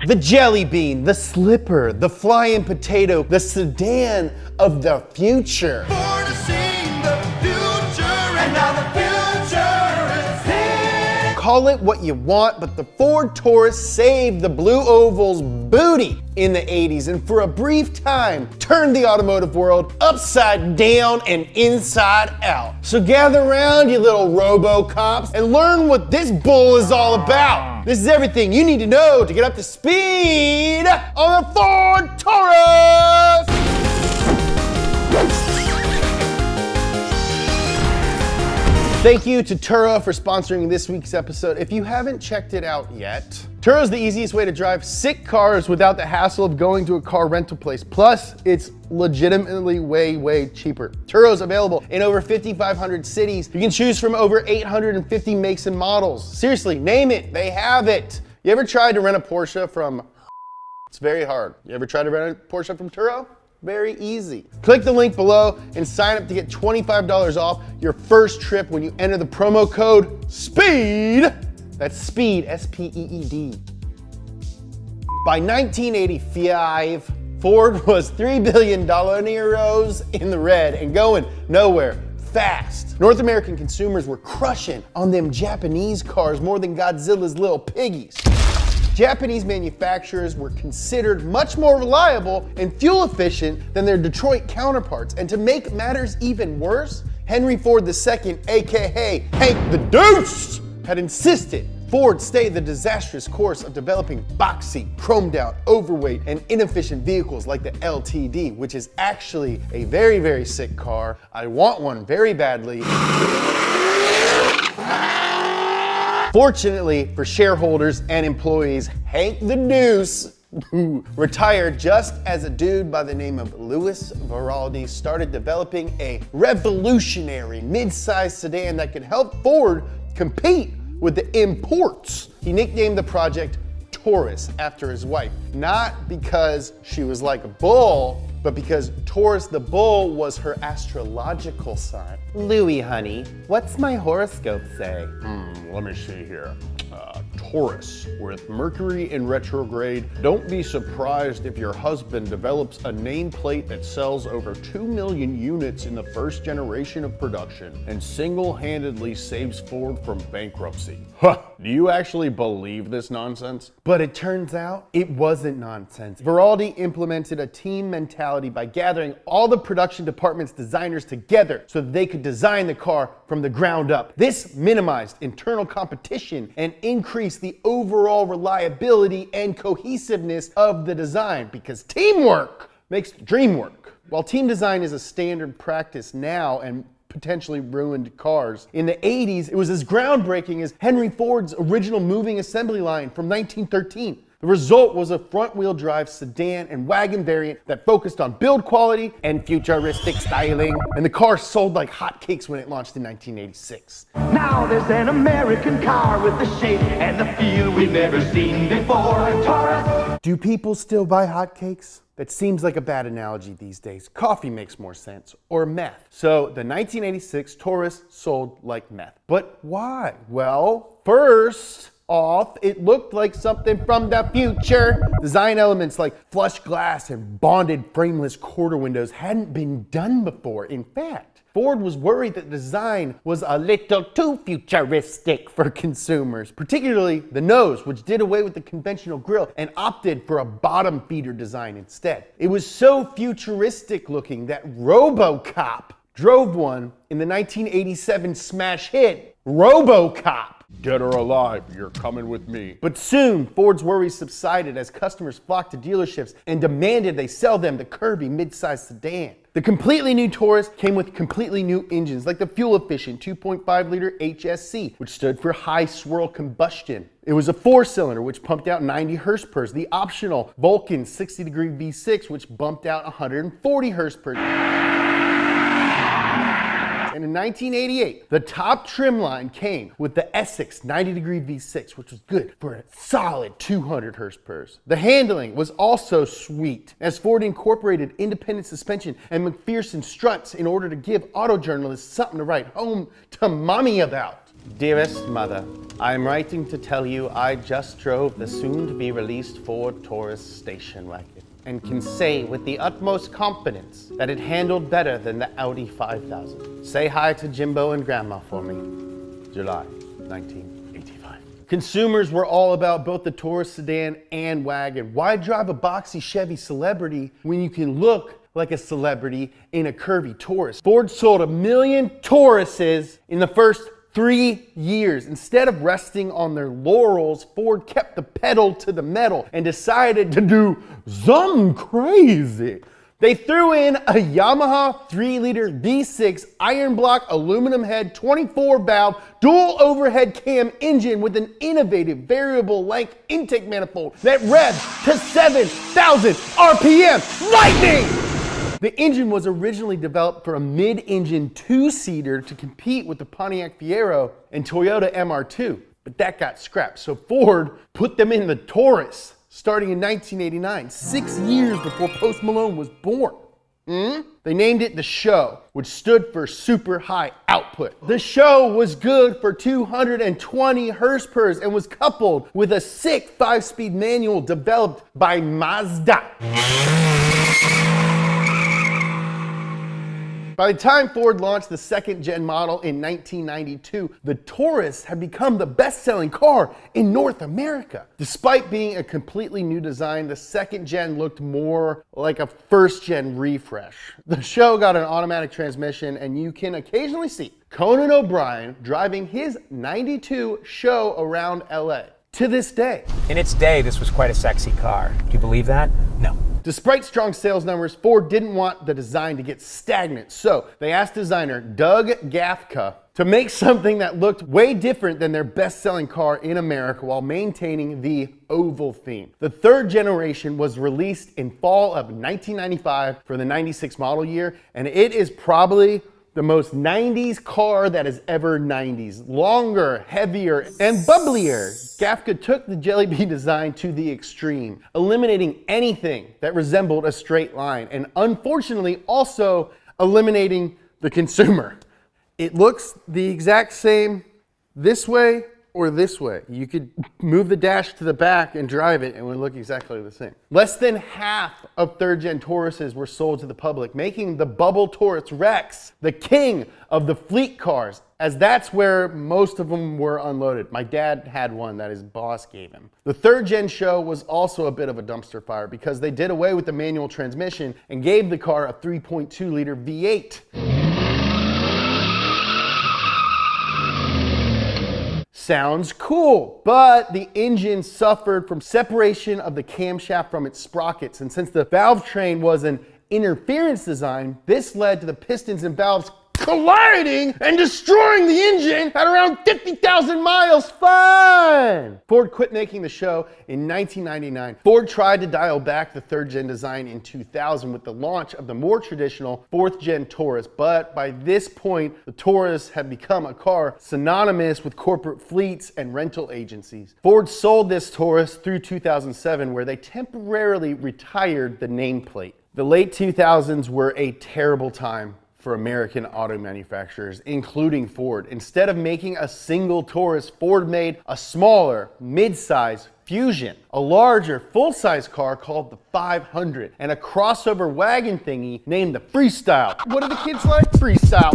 The jelly bean, the slipper, the flying potato, the sedan of the future. Born to see the future, and now the future is here. Call it what you want, but the Ford Taurus saved the Blue Oval's booty in the 80s, and for a brief time turned the automotive world upside down and inside out. So gather around, you little robo-cops, and learn what this bull is all about. This is everything you need to know to get up to speed on the Ford Taurus. Thank you to Turo for sponsoring this week's episode. If you haven't checked it out yet, Turo is the easiest way to drive sick cars without the hassle of going to a car rental place. Plus, it's legitimately way cheaper. Turo's available in over 5,500 cities. You can choose from over 850 makes and models. Seriously, name it, they have it. You ever tried to rent a Porsche from? It's very hard. You ever tried to rent a Porsche from Turo? Very easy. Click the link below and sign up to get $25 off your first trip when you enter the promo code SPEED. That's SPEED, S-P-E-E-D. By 1985, Ford was $3 billion in the red and going nowhere fast. North American consumers were crushing on them Japanese cars more than Godzilla's little piggies. Japanese manufacturers were considered much more reliable and fuel efficient than their Detroit counterparts. And to make matters even worse, Henry Ford II, aka Hank the Deuce, had insisted Ford stay the disastrous course of developing boxy, chromed out, overweight, and inefficient vehicles like the LTD, which is actually a very sick car. I want one very badly. Fortunately for shareholders and employees, Hank the Deuce, who retired just as a dude by the name of Louis Veraldi started developing a revolutionary mid-sized sedan that could help Ford compete with the imports. He nicknamed the project Taurus after his wife, not because she was like a bull, but because Taurus the bull was her astrological sign. Louie, honey, what's my horoscope say? Let me see here. Taurus, with Mercury in retrograde. Don't be surprised if your husband develops a nameplate that sells over 2 million units in the first generation of production and single-handedly saves Ford from bankruptcy. Huh, do you actually believe this nonsense? But it turns out it wasn't nonsense. Veraldi implemented a team mentality by gathering all the production department's designers together so that they could design the car from the ground up. This minimized internal competition and increased the overall reliability and cohesiveness of the design, because teamwork makes the dream work. While team design is a standard practice now and potentially ruined cars, in the 80s it was as groundbreaking as Henry Ford's original moving assembly line from 1913. The result was a front-wheel drive sedan and wagon variant that focused on build quality and futuristic styling, and the car sold like hotcakes when it launched in 1986. Now there's an American car with the shape and the feel we've never seen before. Taurus. Do people still buy hotcakes? That seems like a bad analogy these days. Coffee makes more sense, or meth. So the 1986 Taurus sold like meth. But why? Well, first off, it looked like something from the future. Design elements like flush glass and bonded frameless quarter windows hadn't been done before. In fact, Ford was worried that the design was a little too futuristic for consumers, particularly the nose, which did away with the conventional grille and opted for a bottom feeder design instead. It was so futuristic looking that RoboCop drove one in the 1987 smash hit RoboCop. Dead or alive, you're coming with me. But soon, Ford's worries subsided as customers flocked to dealerships and demanded they sell them the curvy mid-sized sedan. The completely new Taurus came with completely new engines, like the fuel-efficient 2.5-liter HSC, which stood for high swirl combustion. It was a 4-cylinder, which pumped out 90 horsepower. The optional Vulcan 60-degree V6, which bumped out 140 horsepower. And in 1988, the top trim line came with the Essex 90-degree V6, which was good for a solid 200 horsepower. The handling was also sweet, as Ford incorporated independent suspension and McPherson struts in order to give auto journalists something to write home to mommy about. Dearest mother, I am writing to tell you I just drove the soon-to-be-released Ford Taurus station wagon and can say with the utmost confidence that it handled better than the Audi 5000. Say hi to Jimbo and Grandma for me. July 1985. Consumers were all about both the Taurus sedan and wagon. Why drive a boxy Chevy Celebrity when you can look like a celebrity in a curvy Taurus? Ford sold 1 million Tauruses in the first 3 years. Instead of resting on their laurels, Ford kept the pedal to the metal and decided to do something crazy. They threw in a Yamaha 3-liter V6 iron block aluminum head 24-valve dual overhead cam engine with an innovative variable length intake manifold that revved to 7,000 RPM. Lightning! The engine was originally developed for a mid-engine 2-seater to compete with the Pontiac Fiero and Toyota MR2, but that got scrapped. So Ford put them in the Taurus starting in 1989, 6 years before Post Malone was born. They named it the Show, which stood for super high output. The Show was good for 220 horsepower and was coupled with a sick 5-speed manual developed by Mazda. By the time Ford launched the second-gen model in 1992, the Taurus had become the best-selling car in North America. Despite being a completely new design, the second-gen looked more like a first-gen refresh. The Show got an automatic transmission, and you can occasionally see Conan O'Brien driving his '92 Show around LA. To this day. In its day, this was quite a sexy car. Do you believe that? No. Despite strong sales numbers, Ford didn't want the design to get stagnant, so they asked designer Doug Gafka to make something that looked way different than their best-selling car in America while maintaining the oval theme. The third generation was released in fall of 1995 for the 96 model year, and it is probably the most 90s car that is ever 90s. Longer, heavier, and bubblier. Gafka took the Jelly Bean design to the extreme, eliminating anything that resembled a straight line, and unfortunately also eliminating the consumer. It looks the exact same this way or this way. You could move the dash to the back and drive it and it would look exactly the same. Less than half of third-gen Tauruses were sold to the public, making the Bubble Taurus Rex the king of the fleet cars, as that's where most of them were unloaded. My dad had one that his boss gave him. The third-gen Show was also a bit of a dumpster fire because they did away with the manual transmission and gave the car a 3.2-liter V8. Sounds cool, but the engine suffered from separation of the camshaft from its sprockets, and since the valve train was an interference design, this led to the pistons and valves colliding and destroying the engine at around 50,000 miles. Fun! Ford quit making the Show in 1999. Ford tried to dial back the third-gen design in 2000 with the launch of the more traditional fourth-gen Taurus, but by this point, the Taurus had become a car synonymous with corporate fleets and rental agencies. Ford sold this Taurus through 2007, where they temporarily retired the nameplate. The late 2000s were a terrible time for American auto manufacturers, including Ford. Instead of making a single Taurus, Ford made a smaller, mid-size Fusion, a larger, full-size car called the 500, and a crossover wagon thingy named the Freestyle. What do the kids like? Freestyle.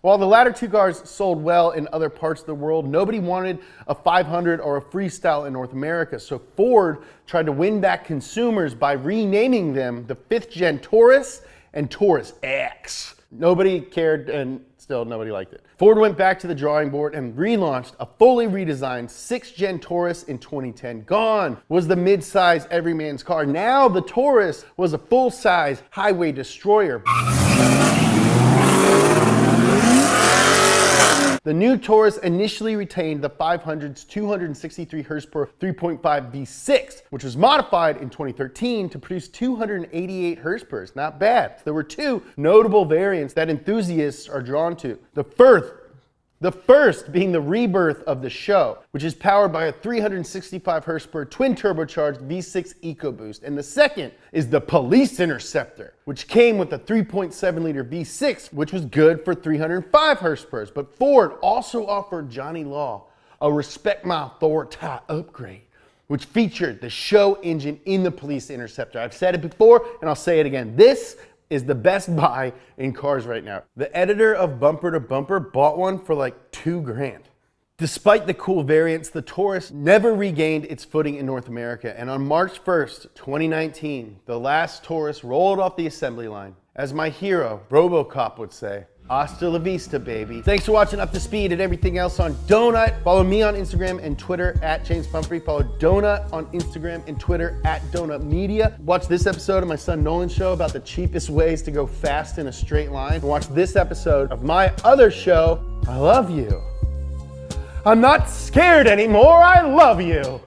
While the latter two cars sold well in other parts of the world, nobody wanted a 500 or a Freestyle in North America, so Ford tried to win back consumers by renaming them the 5th-gen Taurus and Taurus X. Nobody cared, and still nobody liked it. Ford went back to the drawing board and relaunched a fully redesigned 6th-gen Taurus in 2010. Gone was the mid-size everyman's car. Now the Taurus was a full-size highway destroyer. The new Taurus initially retained the 500's 263 horsepower 3.5 V6, which was modified in 2013 to produce 288 horsepower. Not bad. There were two notable variants that enthusiasts are drawn to. The The first being the rebirth of the show, which is powered by a 365 horsepower twin turbocharged V6 EcoBoost. And the second is the Police Interceptor, which came with a 3.7 liter V6, which was good for 305 horsepower. But Ford also offered Johnny Law a Respect My Authority upgrade, which featured the show engine in the Police Interceptor. I've said it before and I'll say it again. This is the best buy in cars right now. The editor of Bumper to Bumper bought one for like $2,000. Despite the cool variants, the Taurus never regained its footing in North America. And on March 1st, 2019, the last Taurus rolled off the assembly line. As my hero, RoboCop, would say, hasta la vista, baby. Thanks for watching Up to Speed and everything else on Donut. Follow me on Instagram and Twitter at James Pumphrey. Follow Donut on Instagram and Twitter at Donut Media. Watch this episode of my son Nolan's show about the cheapest ways to go fast in a straight line. And watch this episode of my other show, I Love You. I'm not scared anymore, I love you.